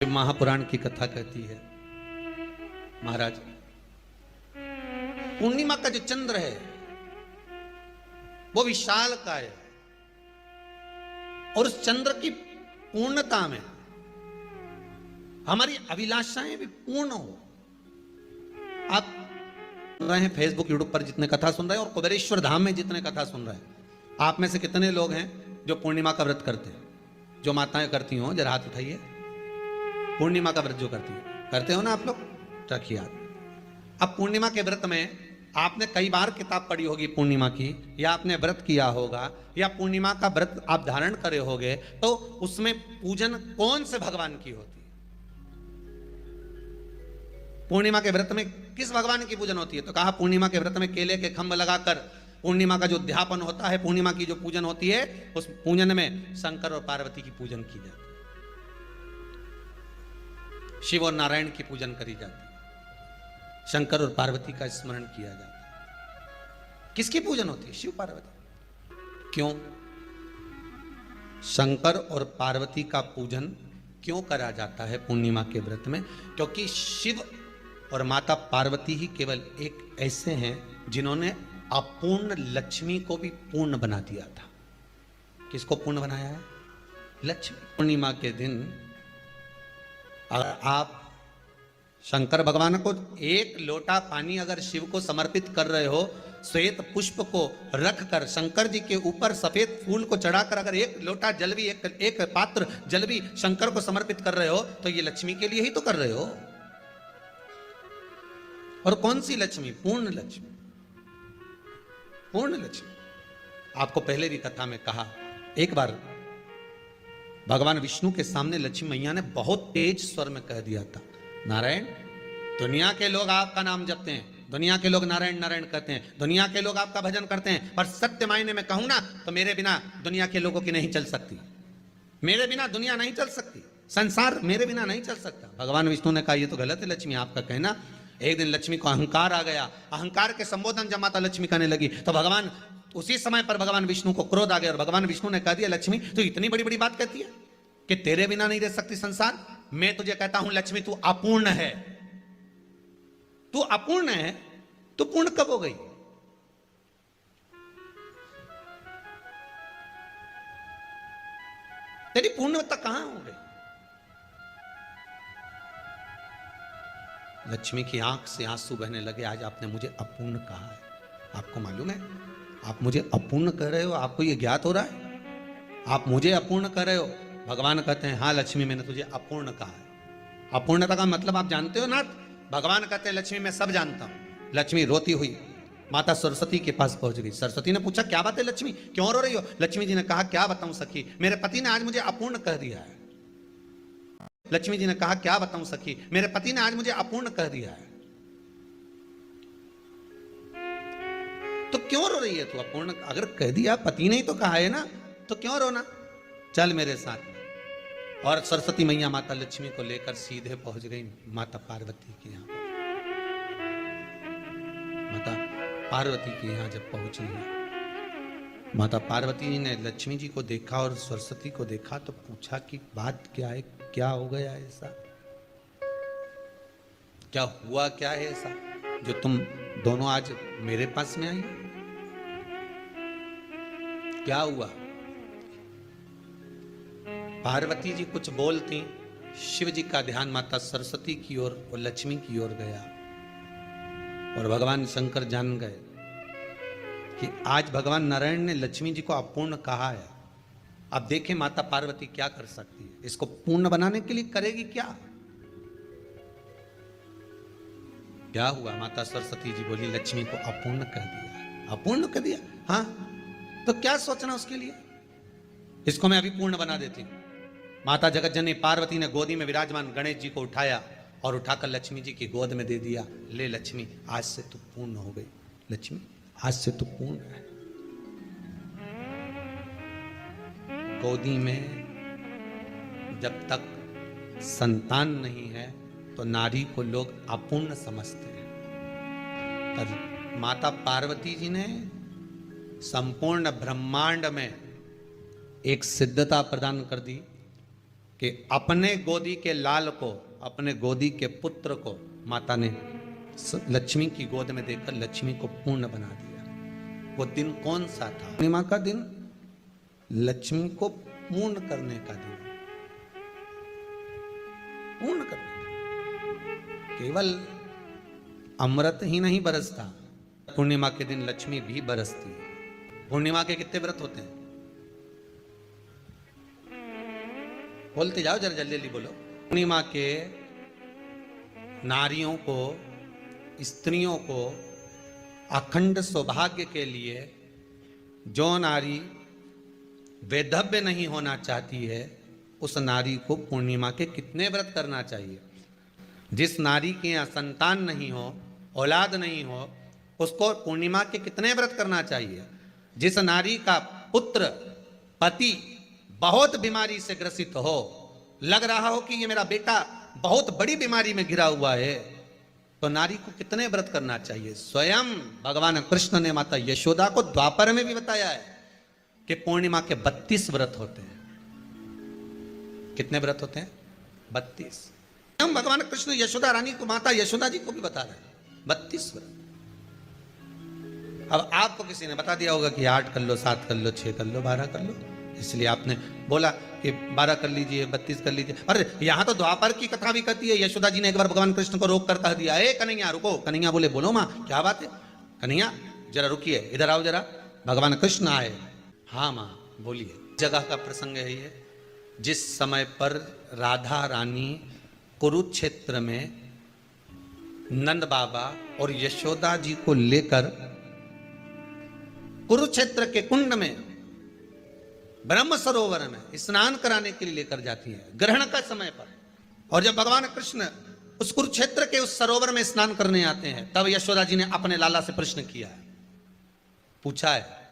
महापुराण की कथा कहती है, महाराज पूर्णिमा का जो चंद्र है वो विशाल का है और उस चंद्र की पूर्णता में हमारी अभिलाषाएं भी पूर्ण हो। आप सुन रहे हैं फेसबुक यूट्यूब पर जितने कथा सुन रहे हैं और कुबेरेश्वर धाम में जितने कथा सुन रहे हैं, आप में से कितने लोग हैं जो पूर्णिमा का व्रत करते हैं? जो माताएं करती हो जरा हाथ उठाइए। पूर्णिमा का व्रत जो करते हो ना आप लोग, रखिए हाथ। अब पूर्णिमा के व्रत में आपने कई बार किताब पढ़ी होगी पूर्णिमा की, या आपने व्रत किया होगा, या पूर्णिमा का व्रत आप धारण करे होगे, तो उसमें पूजन कौन से भगवान की होती है? पूर्णिमा के व्रत में किस भगवान की पूजन होती है? तो कहा पूर्णिमा के व्रत में केले के खंभ लगाकर पूर्णिमा का जो अध्यापन होता है, पूर्णिमा की जो पूजन होती है, उस पूजन में शंकर और पार्वती की पूजन की जाती है, शिव और नारायण की पूजन करी जाती है, शंकर और पार्वती का स्मरण किया जाता है। किसकी पूजन होती है? शिव पार्वती। क्यों शंकर और पार्वती का पूजन क्यों करा जाता है पूर्णिमा के व्रत में? क्योंकि शिव और माता पार्वती ही केवल एक ऐसे हैं जिन्होंने अपूर्ण लक्ष्मी को भी पूर्ण बना दिया था। किसको पूर्ण बनाया है? लक्ष्मी। पूर्णिमा के दिन अगर आप शंकर भगवान को एक लोटा पानी अगर शिव को समर्पित कर रहे हो, श्वेत पुष्प को रखकर शंकर जी के ऊपर सफेद फूल को चढ़ाकर अगर एक लोटा जल भी, एक पात्र जल भी शंकर को समर्पित कर रहे हो, तो ये लक्ष्मी के लिए ही तो कर रहे हो। और कौन सी लक्ष्मी? पूर्ण लक्ष्मी। पूर्ण लक्ष्मी। आपको पहले भी कथा में कहा, एक बार भगवान विष्णु के सामने लक्ष्मी मैया ने बहुत तेज स्वर में कह दिया था, नारायण, दुनिया के लोग आपका नाम जपते हैं, दुनिया के लोग नारायण नारायण कहते हैं, दुनिया के लोग आपका भजन करते हैं, पर सत्य मायने में कहूं ना तो मेरे बिना दुनिया के लोगों की नहीं चल सकती, मेरे बिना दुनिया नहीं चल सकती, संसार मेरे बिना नहीं चल सकता। भगवान विष्णु ने कहा, यह तो गलत है लक्ष्मी आपका कहना। एक दिन लक्ष्मी को अहंकार आ गया, अहंकार के संबोधन जब माता लक्ष्मी करने लगी तो भगवान उसी समय पर भगवान विष्णु को क्रोध आ गया और भगवान विष्णु ने कह दिया, लक्ष्मी तू इतनी बड़ी बड़ी बात कहती है कि तेरे बिना नहीं रह सकती संसार। मैं तुझे कहता हूं लक्ष्मी, तू अपूर्ण है, तू अपूर्ण है, तू पूर्ण कब हो गई? तेरी पूर्णता कहां हो गई? लक्ष्मी की आंख से आंसू बहने लगे। आज आपने मुझे अपूर्ण कहा है, आपको मालूम है आप मुझे अपूर्ण कह रहे हो? आपको यह ज्ञात हो रहा है आप मुझे अपूर्ण कह रहे हो? भगवान कहते हैं, हाँ लक्ष्मी मैंने तुझे अपूर्ण कहा है। अपूर्णता का मतलब आप जानते हो ना? भगवान कहते हैं, लक्ष्मी मैं सब जानता हूं। लक्ष्मी रोती हुई माता सरस्वती के पास पहुंच गई। सरस्वती ने पूछा, क्या बात है लक्ष्मी, क्यों रो रही हो? लक्ष्मी जी ने कहा, क्या बताऊं सखी, मेरे पति ने आज मुझे अपूर्ण कह दिया है। लक्ष्मी जी ने कहा, क्या बताऊं सखी, मेरे पति ने आज मुझे अपूर्ण कह दिया है। तो क्यों रो रही है तू? अपूर्ण अगर कह दिया, पति ने ही तो कहा है ना, तो क्यों रोना? चल मेरे साथ। और सरस्वती मैया माता लक्ष्मी को लेकर सीधे पहुंच गई माता पार्वती के यहां। माता पार्वती के यहां जब पहुंची है, माता पार्वती ने लक्ष्मी जी को देखा और सरस्वती को देखा तो पूछा कि बात क्या है, क्या हो गया ऐसा, क्या हुआ, क्या है ऐसा जो तुम दोनों आज मेरे पास में आई? क्या हुआ? पार्वती जी कुछ बोलती, शिव जी का ध्यान माता सरस्वती की ओर और लक्ष्मी की ओर गया और भगवान शंकर जान गए कि आज भगवान नारायण ने लक्ष्मी जी को अपूर्ण कहा है। अब देखें माता पार्वती क्या कर सकती है, इसको पूर्ण बनाने के लिए करेगी क्या? क्या हुआ? माता सरस्वती जी बोली, लक्ष्मी को अपूर्ण कह दिया। अपूर्ण कह दिया? हाँ, तो क्या सोचना उसके लिए, इसको मैं अभी पूर्ण बना देती हूं। माता जगतजननी पार्वती ने गोदी में विराजमान गणेश जी को उठाया और उठाकर लक्ष्मी जी की गोद में दे दिया। ले लक्ष्मी, आज से तू पूर्ण हो गई। लक्ष्मी आज से तू पूर्ण है। गोदी में जब तक संतान नहीं है तो नारी को लोग अपूर्ण समझते हैं, पर माता पार्वती जी ने संपूर्ण ब्रह्मांड में एक सिद्धता प्रदान कर दी कि अपने गोदी के लाल को, अपने गोदी के पुत्र को माता ने लक्ष्मी की गोद में देखकर लक्ष्मी को पूर्ण बना दिया। वो दिन कौन सा था? पूर्णिमा का दिन, लक्ष्मी को पूर्ण करने का दिन, पूर्ण करने का। केवल अमृत ही नहीं बरसता, पूर्णिमा के दिन लक्ष्मी भी बरसती है। पूर्णिमा के कितने व्रत होते हैं? बोलते जाओ, जरा जल्दी जल्दी बोलो। पूर्णिमा के नारियों को, स्त्रियों को अखंड सौभाग्य के लिए, जो नारी वैधव्य नहीं होना चाहती है, उस नारी को पूर्णिमा के कितने व्रत करना चाहिए? जिस नारी के यहाँ संतान नहीं हो, औलाद नहीं हो, उसको पूर्णिमा के कितने व्रत करना चाहिए? जिस नारी का पुत्र, पति बहुत बीमारी से ग्रसित हो, लग रहा हो कि ये मेरा बेटा बहुत बड़ी बीमारी में घिरा हुआ है, तो नारी को कितने व्रत करना चाहिए? स्वयं भगवान कृष्ण ने माता यशोदा को द्वापर में भी बताया है कि पूर्णिमा के 32 व्रत होते हैं। कितने व्रत होते हैं? 32। हम भगवान कृष्ण यशोदा रानी को, माता यशोदा जी को भी बता रहे हैं 32 व्रत। अब आपको किसी ने बता दिया होगा कि 8 कर लो, 7 कर लो, 6 कर लो, 12 कर लो, इसलिए आपने बोला कि 12 कर लीजिए, 32 कर लीजिए। अरे यहां तो द्वापर की कथा भी कहती है। यशोदा जी ने एक बार भगवान कृष्ण को रोक कर कह दिया, ए कन्हैया रुको। कन्हैया बोले, बोलो माँ क्या बात है? कन्हैया जरा रुकिए, इधर आओ जरा। भगवान कृष्ण आए। हाँ माँ बोलिए। जगह का प्रसंग है ये, जिस समय पर राधा रानी कुरुक्षेत्र में नंद बाबा और यशोदा जी को लेकर कुरुक्षेत्र के कुंड में, ब्रह्म सरोवर में स्नान कराने के लिए लेकर जाती है, ग्रहण का समय पर। और जब भगवान कृष्ण उस कुरुक्षेत्र के उस सरोवर में स्नान करने आते हैं, तब यशोदा जी ने अपने लाला से प्रश्न किया है, पूछा है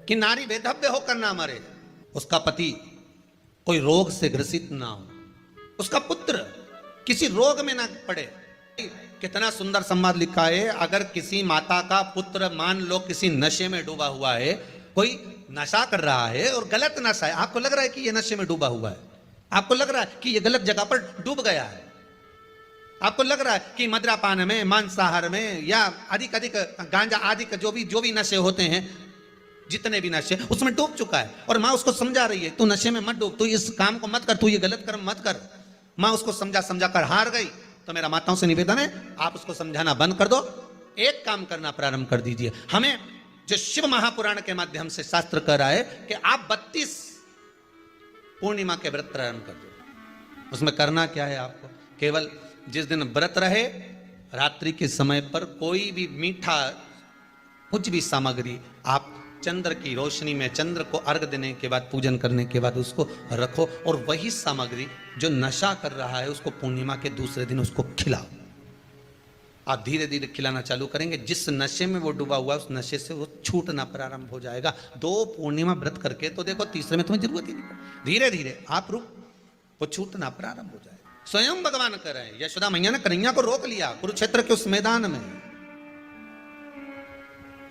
कि नारी वैधव्य होकर ना मरे, उसका पति कोई रोग से ग्रसित ना हो, उसका पुत्र किसी रोग में ना पड़े। कितना सुंदर संवाद लिखा है। अगर किसी माता का पुत्र मान लो किसी नशे में डूबा हुआ है, कोई नशा कर रहा है और गलत नशा है, आपको लग रहा है कि ये नशे में डूबा हुआ है, आपको लग रहा है कि ये गलत जगह पर डूब गया है, आपको लग रहा है कि मदिरापान में, मांसाहार में या अधिक अधिक गांजा आदि का जो भी नशे होते हैं, जितने भी नशे, उसमें डूब चुका है। और माँ उसको समझा रही है, तू नशे में मत डूब, तू इस काम को मत कर, तू ये गलत कर्म मत कर। माँ उसको समझा कर हार गई। तो मेरा माताओं से निवेदन है, आप उसको समझाना बंद कर दो, एक काम करना प्रारंभ कर दीजिए। हमें जो शिव महापुराण के माध्यम से शास्त्र कह रहा है कि आप 32 पूर्णिमा के व्रत प्रारंभ कर दो। उसमें करना क्या है आपको? केवल जिस दिन व्रत रहे, रात्रि के समय पर कोई भी मीठा, कुछ भी सामग्री आप चंद्र की रोशनी में, चंद्र को अर्घ देने के बाद, पूजन करने के बाद उसको रखो, और वही सामग्री जो नशा कर रहा है उसको पूर्णिमा के दूसरे दिन उसको खिलाओ। आप धीरे धीरे खिलाना चालू करेंगे, जिस नशे में वो डूबा हुआ है उस नशे से वो छूटना प्रारंभ हो जाएगा। 2 पूर्णिमा व्रत करके तो देखो, तीसरे में तुम्हें जरूरत ही नहीं। धीरे धीरे आप वो छूटना प्रारंभ हो जाएगा। स्वयं भगवान कर रहे हैं। यशोदा मैया ने कन्हैया को रोक लिया कुरुक्षेत्र के उस मैदान में,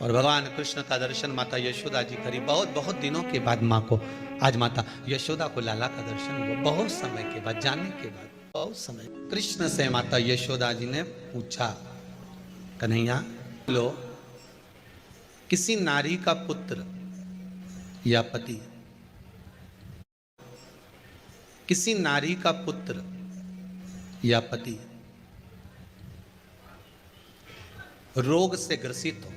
और भगवान कृष्ण का दर्शन माता यशोदा जी करी। बहुत बहुत दिनों के बाद माँ को, आज माता यशोदा को लाला का दर्शन हुआ, बहुत समय के बाद, जाने के बाद बहुत समय। कृष्ण से माता यशोदा जी ने पूछा, कन्हैया लो, किसी नारी का पुत्र या पति, किसी नारी का पुत्र या पति रोग से ग्रसित हो,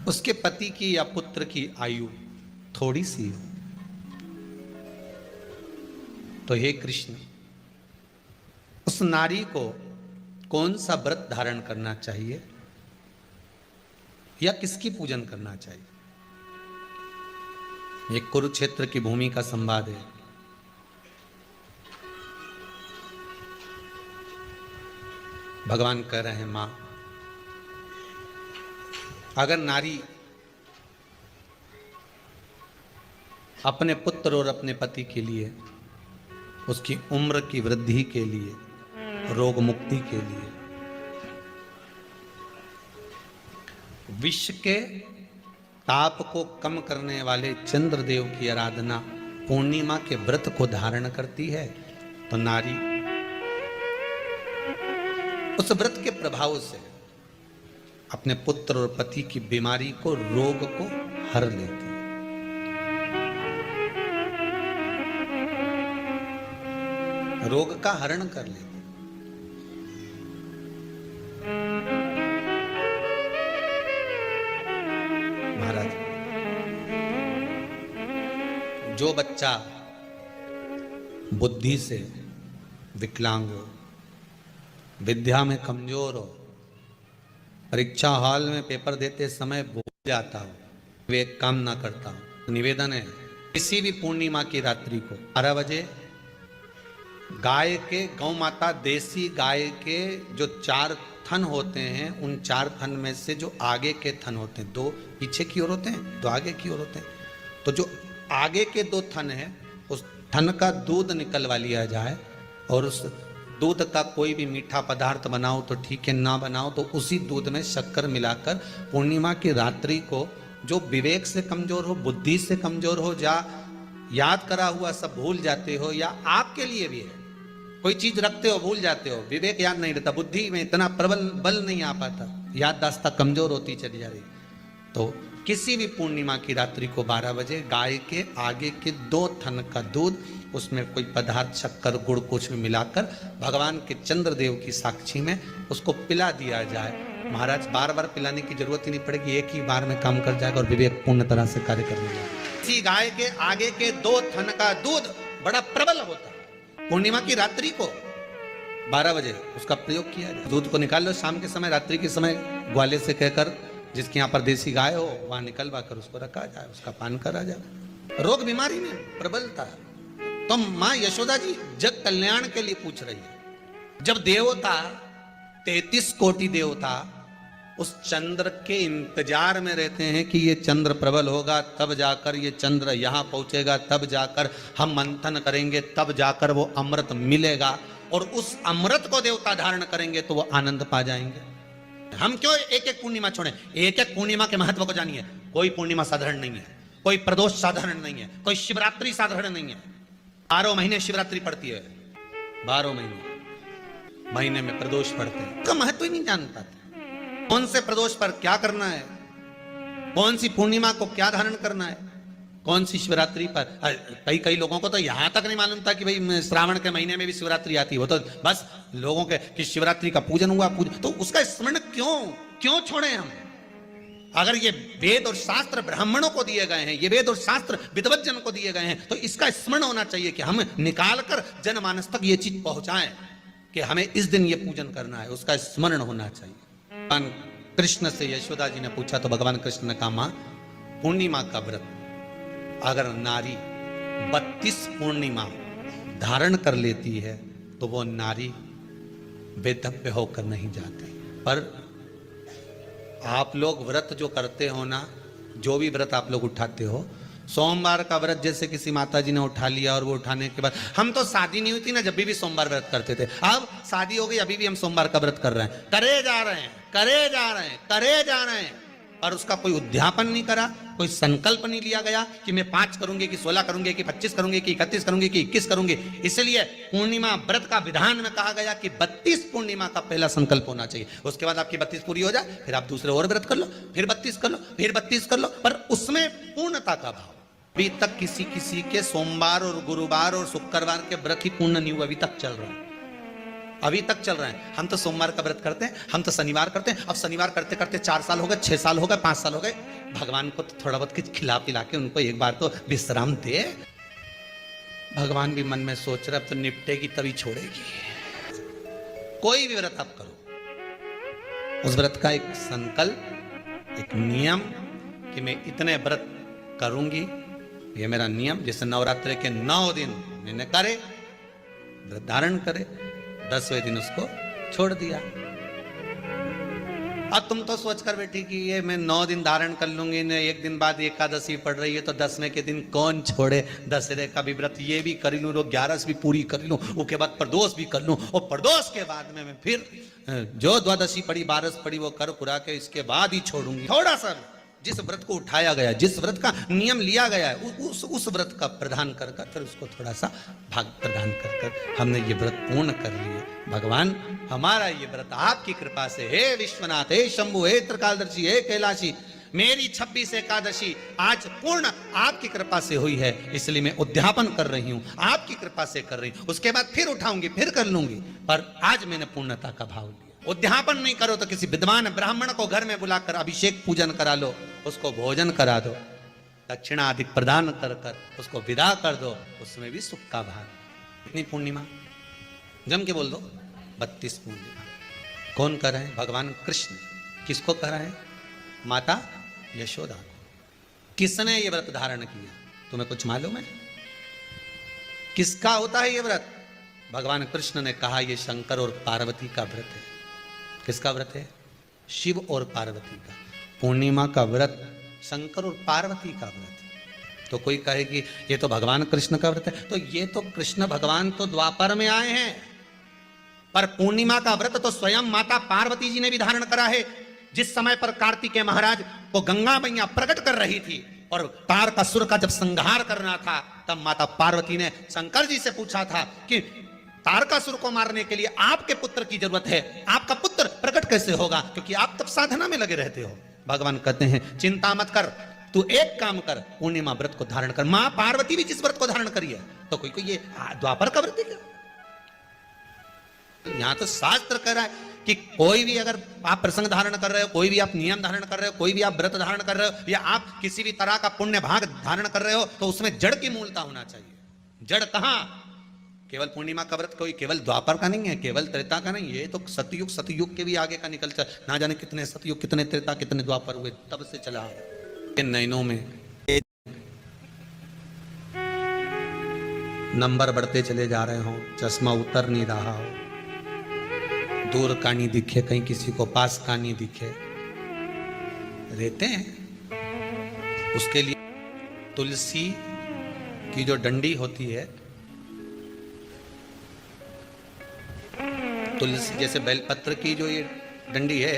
उसके पति की या पुत्र की आयु थोड़ी सी हो, तो हे कृष्ण, उस नारी को कौन सा व्रत धारण करना चाहिए या किसकी पूजन करना चाहिए? ये कुरुक्षेत्र की भूमि का संवाद है। भगवान कह रहे हैं, मां, अगर नारी अपने पुत्र और अपने पति के लिए, उसकी उम्र की वृद्धि के लिए, रोग मुक्ति के लिए विष के ताप को कम करने वाले चंद्रदेव की आराधना पूर्णिमा के व्रत को धारण करती है तो नारी उस व्रत के प्रभाव से अपने पुत्र और पति की बीमारी को, रोग को हर लेती है। रोग का हरण कर लेती। महाराज, जो बच्चा बुद्धि से विकलांग हो, विद्या में कमजोर हो, परीक्षा हॉल में पेपर देते समय भूल जाता हो, वे काम ना करता हो, तो निवेदन है किसी भी पूर्णिमा की रात्रि को 12 बजे गाय के, गौ माता देसी गाय के जो 4 थन होते हैं, उन 4 थन में से जो आगे के थन होते हैं, 2 पीछे की ओर होते हैं, 2 आगे की ओर होते हैं, तो जो आगे के 2 थन है उस थन का दूध निकलवा लिया जाए और उस दूध का कोई भी मीठा पदार्थ बनाओ तो ठीक है, ना बनाओ तो उसी दूध में शक्कर मिलाकर पूर्णिमा की रात्रि को जो विवेक से कमजोर हो, बुद्धि से कमजोर हो, या याद करा हुआ सब भूल जाते हो, या आपके लिए भी है कोई चीज रखते हो भूल जाते हो, विवेक याद नहीं रहता, बुद्धि में इतना प्रबल बल नहीं आ पाता, याददाश्त कमजोर होती चली जा रही, तो किसी भी पूर्णिमा की रात्रि को 12 बजे गाय के आगे के 2 थन का दूध, उसमें कोई पदार्थ, शक्कर, गुड़ कुछ भी मिलाकर भगवान के चंद्रदेव की साक्षी में उसको पिला दिया जाए। महाराज, बार बार पिलाने की जरूरत ही नहीं पड़ेगी, एक ही बार में काम कर जाएगा और विवेक पूर्ण तरह से कार्य करने लगेगा। इसी गाय के आगे के 2 थन का दूध बड़ा प्रबल होता है। पूर्णिमा की रात्रि को 12 बजे उसका प्रयोग किया जाए। दूध को निकाल लो शाम के समय, रात्रि के समय ग्वाले से कहकर, जिसके यहाँ पर देसी गाय हो वहां निकलवा कर उसको रखा जाए, उसका पान करा जाए। रोग बीमारी में प्रबलता है तो मां यशोदा जी जग कल्याण के लिए पूछ रही है। जब देवता 33 कोटि देवता उस चंद्र के इंतजार में रहते हैं कि ये चंद्र प्रबल होगा तब जाकर ये चंद्र यहां पहुंचेगा, तब जाकर हम मंथन करेंगे, तब जाकर वो अमृत मिलेगा और उस अमृत को देवता धारण करेंगे तो वो आनंद पा जाएंगे। हम क्यों एक एक पूर्णिमा छोड़े? एक एक पूर्णिमा के महत्व को जानिए। कोई पूर्णिमा साधारण नहीं है, कोई प्रदोष साधारण नहीं है, कोई शिवरात्रि साधारण नहीं है। 12 महीने शिवरात्रि पड़ती है, 12 महीने में प्रदोष पड़ते हैं, का महत्व ही नहीं जान पाते। कौन से प्रदोष पर क्या करना है, कौन सी पूर्णिमा को क्या धारण करना है, कौन सी शिवरात्रि पर। कई लोगों को तो यहां तक नहीं मालूम था कि भाई श्रावण के महीने में भी शिवरात्रि आती है। वो तो बस लोगों के कि शिवरात्रि का पूजन हुआ, तो उसका स्मरण क्यों छोड़े हम? अगर ये वेद और शास्त्र ब्राह्मणों को दिए गए हैं, ये वेद और शास्त्र विद्वज्जन को दिए गए हैं, तो इसका स्मरण होना चाहिए कि हम निकालकर जनमानस तक ये चीज पहुंचाएं कि हमें इस दिन ये पूजन करना है, उसका स्मरण होना चाहिए। भगवान कृष्ण से यशोदा जी ने पूछा तो भगवान कृष्ण ने कहा, मां, पूर्णिमा का व्रत अगर नारी 32 पूर्णिमा धारण कर लेती है तो वो नारी बेधव्य होकर नहीं जाती। पर आप लोग व्रत जो करते हो ना, जो भी व्रत आप लोग उठाते हो, सोमवार का व्रत जैसे किसी माता जी ने उठा लिया और वो उठाने के बाद, हम तो शादी नहीं हुई थी ना जब भी सोमवार व्रत करते थे, अब शादी हो गई अभी भी हम सोमवार का व्रत कर रहे हैं, करे जा रहे हैं, और उसका कोई उद्यापन नहीं करा, कोई संकल्प नहीं लिया गया कि मैं 5 करूंगी कि 16 करूंगी कि 25 करूंगी कि 31 करूंगी कि 21 करूंगी। इसलिए पूर्णिमा व्रत का विधान में कहा गया कि 32 पूर्णिमा का पहला संकल्प होना चाहिए। उसके बाद आपकी 32 पूरी हो जाए, फिर आप दूसरे और व्रत कर लो, फिर 32 कर लो, फिर 32 कर लो, पर उसमें पूर्णता का भाव। अभी तक किसी के सोमवार और गुरुवार और शुक्रवार के व्रत ही पूर्ण नहीं हुआ, अभी तक चल रहा है, अभी तक चल रहे हैं। हम तो सोमवार का व्रत करते हैं, हम तो शनिवार करते हैं, अब शनिवार करते करते 4 साल हो गए, 6 साल हो गए, 5 साल हो गए। भगवान को तो थोड़ा बहुत कुछ खिला पिला के उनको एक बार तो विश्राम दे। भगवान भी मन में सोच रहे अब तो निपटेगी तभी छोड़ेगी। कोई भी व्रत आप करो, उस व्रत का एक संकल्प, एक नियम कि मैं इतने व्रत करूंगी, ये मेरा नियम। जैसे नवरात्रि के 9 दिन मैंने करे, व्रत धारण करे, 10वें दिन उसको छोड़ दिया। अब तुम तो सोच कर बैठी कि ये मैं 9 दिन धारण कर लूंगी, एक दिन बाद एकादशी पड़ रही है तो 10वें के दिन कौन छोड़े, दशहरे का भी व्रत ये भी कर लूं, 11 भी पूरी कर लूं, उसके बाद प्रदोष भी कर लूं, और प्रदोष के बाद में मैं फिर जो द्वादशी पड़ी, 12 पड़ी वो कर पुरा के इसके बाद ही छोड़ूंगी। थोड़ा सा जिस व्रत को उठाया गया, जिस व्रत का नियम लिया गया है, उस व्रत का प्रदान कर कर फिर उसको थोड़ा सा भाग प्रदान कर कर हमने ये व्रत पूर्ण कर लिया। भगवान हमारा ये व्रत आपकी कृपा से, हे विश्वनाथ, हे शंभु, हे त्रिकालदर्शी, हे कैलाशी, मेरी 26 एकादशी आज पूर्ण आपकी कृपा से हुई है, इसलिए मैं उद्यापन कर रही हूं, आपकी कृपा से कर रही हूं। उसके बाद फिर उठाऊंगी, फिर कर लूंगी, पर आज मैंने पूर्णता का भाव लिया। उद्यापन नहीं करो तो किसी विद्वान ब्राह्मण को घर में बुलाकर अभिषेक पूजन करा लो, उसको भोजन करा दो, दक्षिणा आदि प्रदान कर कर उसको विदा कर दो, उसमें भी सुख का भाग। इतनी पूर्णिमा जम के बोल दो, 32 पूर्णिमा। कौन कर रहे हैं? भगवान कृष्ण। किसको कर रहे हैं? माता यशोदा को। किसने ये व्रत धारण किया? तुम्हें कुछ मालूम है किसका होता है ये व्रत? भगवान कृष्ण ने कहा ये शंकर और पार्वती का व्रत है। किसका व्रत है? शिव और पार्वती का। पूर्णिमा का व्रत शंकर और पार्वती का व्रत है। तो कोई कहे कि ये तो भगवान कृष्ण का व्रत है, तो ये तो कृष्ण भगवान तो द्वापर में आए हैं, पर पूर्णिमा का व्रत तो स्वयं माता पार्वती जी ने भी धारण करा है। जिस समय पर कार्तिकेय महाराज को गंगा मैया प्रकट कर रही थी और तारकासुर का जब संहार करना था, तब माता पार्वती ने शंकर जी से पूछा था कि तारकासुर को मारने के लिए आपके पुत्र की जरूरत है, आपका पुत्र प्रकट कैसे होगा, क्योंकि आप तब साधना में लगे रहते हो। भगवान कहते हैं चिंता मत कर, तू एक काम कर, पूर्णिमा व्रत को धारण कर। मां पार्वती भी जिस व्रत को धारण करी है, तो कोई ये द्वापर का व्रत है क्या? यहां तो शास्त्र कह रहा है कि कोई भी अगर आप प्रसंग धारण कर रहे हो, कोई भी आप नियम धारण कर रहे हो, कोई भी आप व्रत धारण कर रहे हो, या आप किसी भी तरह का पुण्य भाग धारण कर रहे हो, तो उसमें जड़ की मूलता होना चाहिए। जड़ कहां? केवल पूर्णिमा का व्रत कोई केवल द्वापर का नहीं है, केवल त्रेता का नहीं, ये तो सतयुग के भी आगे का निकल चल, ना जाने कितने सतयुग, कितने त्रेता, कितने द्वापर हुए, तब से चला इन नैनों में नंबर बढ़ते चले जा रहे हो, चश्मा उतर नहीं रहा हो, दूर का नहीं दिखे, कहीं किसी को पास का नहीं दिखे, रहते हैं। उसके लिए तुलसी की जो डंडी होती है, तुलसी जैसे बेलपत्र की जो ये डंडी है,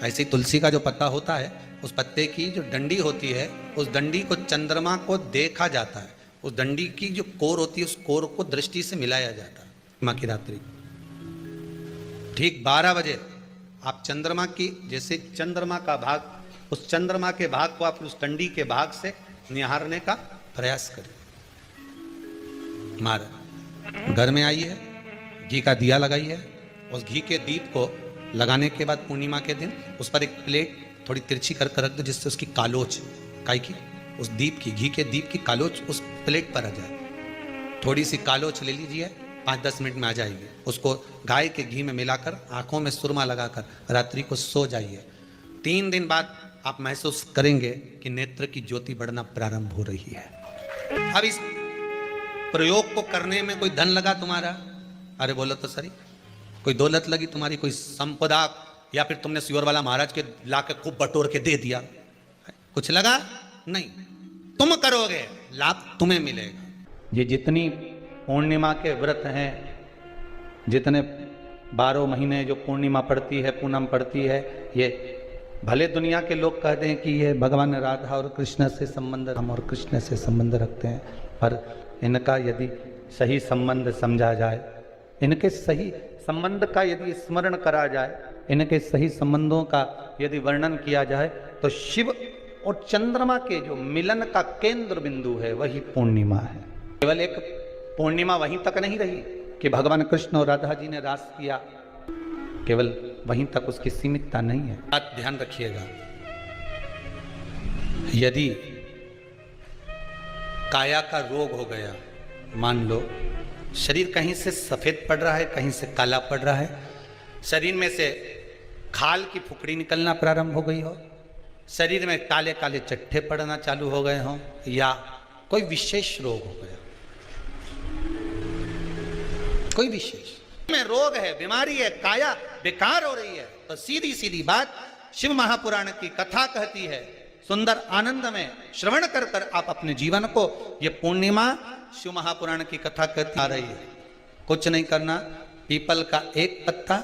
ऐसे ही तुलसी का जो पत्ता होता है, उस पत्ते की जो डंडी होती है, उस डंडी को चंद्रमा को देखा जाता है। उस डंडी की जो कोर होती है, उस कोर को दृष्टि से मिलाया जाता है। माँ की रात्रि ठीक 12 बजे आप चंद्रमा की, जैसे चंद्रमा का भाग, उस चंद्रमा के भाग को आप उस डंडी के भाग से निहारने का प्रयास करें। मार घर में आई है, घी का दिया लगाई है, उस घी के दीप को लगाने के बाद पूर्णिमा के दिन उस पर एक प्लेट थोड़ी तिरछी कर रख दो, जिससे उसकी कालोच, काई की, उस दीप की, घी के दीप की कालोच उस प्लेट पर आ जाए। थोड़ी सी कालोच ले लीजिए, 5-10 मिनट में आ जाएगी। उसको गाय के घी में मिलाकर आंखों में सुरमा लगाकर रात्रि को सो जाइए। 3 दिन बाद आप महसूस करेंगे कि नेत्र की ज्योति बढ़ना प्रारंभ हो रही है। अब इस प्रयोग को करने में कोई धन लगा तुम्हारा? अरे बोलो तो सही, कोई दौलत लगी तुम्हारी, कोई संपदा, या फिर तुमने सियोर वाला महाराज के लाके खूब बटोर के दे दिया, कुछ लगा? नहीं। तुम करोगे, लाभ तुम्हें मिलेगा। ये जितनी पूर्णिमा के व्रत हैं, जितने 12 महीने जो पूर्णिमा पड़ती है, पूनम पड़ती है, ये भले दुनिया के लोग कहते हैं कि ये भगवान राधा और कृष्ण से संबंध, हम और कृष्ण से संबंध रखते हैं, पर इनका यदि सही संबंध समझा जाए, इनके सही संबंध का यदि स्मरण करा जाए, इनके सही संबंधों का यदि वर्णन किया जाए, तो शिव और चंद्रमा के जो मिलन का केंद्र बिंदु है वही पूर्णिमा है। केवल एक पूर्णिमा वहीं तक नहीं रही कि भगवान कृष्ण और राधा जी ने रास किया, केवल वहीं तक उसकी सीमितता नहीं है। बात ध्यान रखिएगा, यदि काया का रोग हो गया, मान लो शरीर कहीं से सफेद पड़ रहा है, कहीं से काला पड़ रहा है, शरीर में से खाल की फुकड़ी निकलना प्रारंभ हो गई हो, शरीर में काले काले चट्टे पड़ना चालू हो गए हों, या कोई विशेष रोग हो गया, कोई विशेष में रोग है, बीमारी है, काया बेकार हो रही है, तो सीधी सीधी बात शिव महापुराण की कथा कहती है, सुंदर आनंद में श्रवण कर कर आप अपने जीवन को, ये पूर्णिमा शिव महापुराण की कथा कहती आ रही है। कुछ नहीं करना, पीपल का एक पत्ता,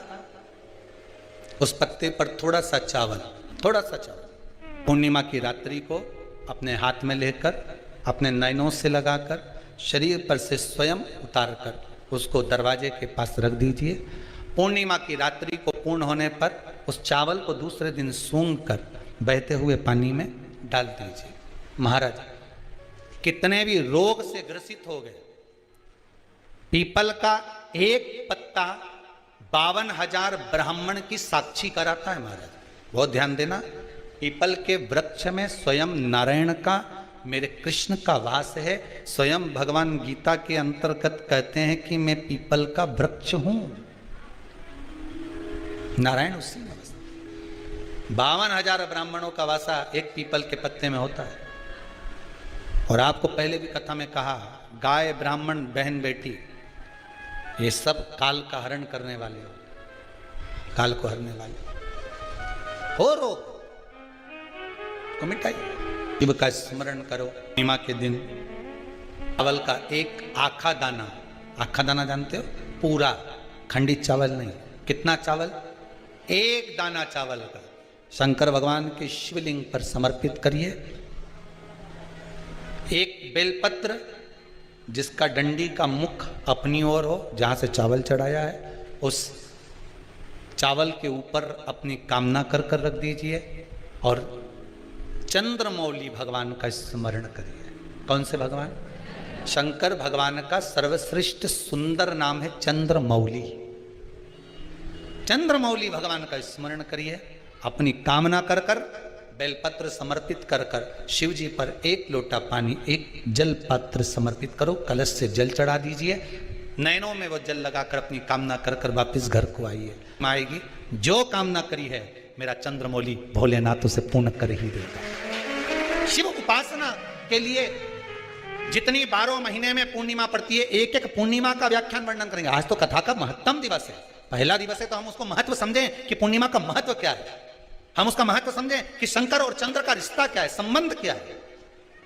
उस पत्ते पर थोड़ा सा चावल, थोड़ा सा चावल, पूर्णिमा की रात्रि को अपने हाथ में लेकर अपने नयनों से लगाकर शरीर पर से स्वयं उतारकर उसको दरवाजे के पास रख दीजिए। पूर्णिमा की रात्रि को पूर्ण होने पर उस चावल को दूसरे दिन सूंघ कर बहते हुए पानी में डाल दीजिए। महाराज कितने भी रोग से ग्रसित हो गए, पीपल का एक पत्ता 52,000 ब्राह्मण की साक्षी कराता है। महाराज बहुत ध्यान देना, पीपल के वृक्ष में स्वयं नारायण का, मेरे कृष्ण का वास है। स्वयं भगवान गीता के अंतर्गत कहते हैं कि मैं पीपल का वृक्ष हूं, नारायण उसी में बसता। 52,000 ब्राह्मणों का वासा एक पीपल के पत्ते में होता है। और आपको पहले भी कथा में कहा, गाय ब्राह्मण बहन बेटी ये सब काल का हरण करने वाले हो, काल को हरने वाले हो। रोग को मिटाइए, शिव का स्मरण करो। पूर्णिमा के दिन चावल का एक आखा दाना, आखा दाना जानते हो, पूरा खंडित चावल नहीं, कितना चावल, एक दाना चावल का शंकर भगवान के शिवलिंग पर समर्पित करिए। एक बेलपत्र जिसका डंडी का मुख अपनी ओर हो, जहां से चावल चढ़ाया है, उस चावल के ऊपर अपनी कामना कर कर रख दीजिए और चंद्रमौली भगवान का स्मरण करिए। कौन से भगवान? शंकर भगवान का सर्वश्रेष्ठ सुंदर नाम है चंद्रमौली। चंद्रमौली भगवान का स्मरण करिए, अपनी कामना कर कर बेलपत्र समर्पित कर कर शिव जी पर एक लोटा पानी, एक जल पात्र समर्पित करो, कलश से जल चढ़ा दीजिए, नैनों में वो जल लगाकर अपनी कामना कर कर वापिस घर को आइए। आएगी जो कामना करी है मेरा चंद्रमौली भोलेनाथ उसे पूर्ण कर ही देगा। शिव उपासना के लिए जितनी 12 महीने में पूर्णिमा पड़ती है, एक एक पूर्णिमा का व्याख्यान वर्णन करेंगे। आज तो कथा का महत्तम दिवस है, पहला दिवस है, तो हम उसको महत्व समझें कि पूर्णिमा का महत्व क्या है, हम उसका महत्व समझें कि शंकर और चंद्र का रिश्ता क्या है, संबंध क्या है।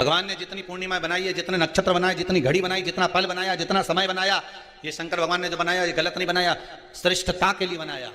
भगवान ने जितनी पूर्णिमा बनाई है, जितने नक्षत्र बनाए, जितनी घड़ी बनाई, जितना पल बनाया, जितना समय बनाया, ये शंकर भगवान ने जो बनाया ये गलत नहीं बनाया, श्रेष्ठता के लिए बनाया।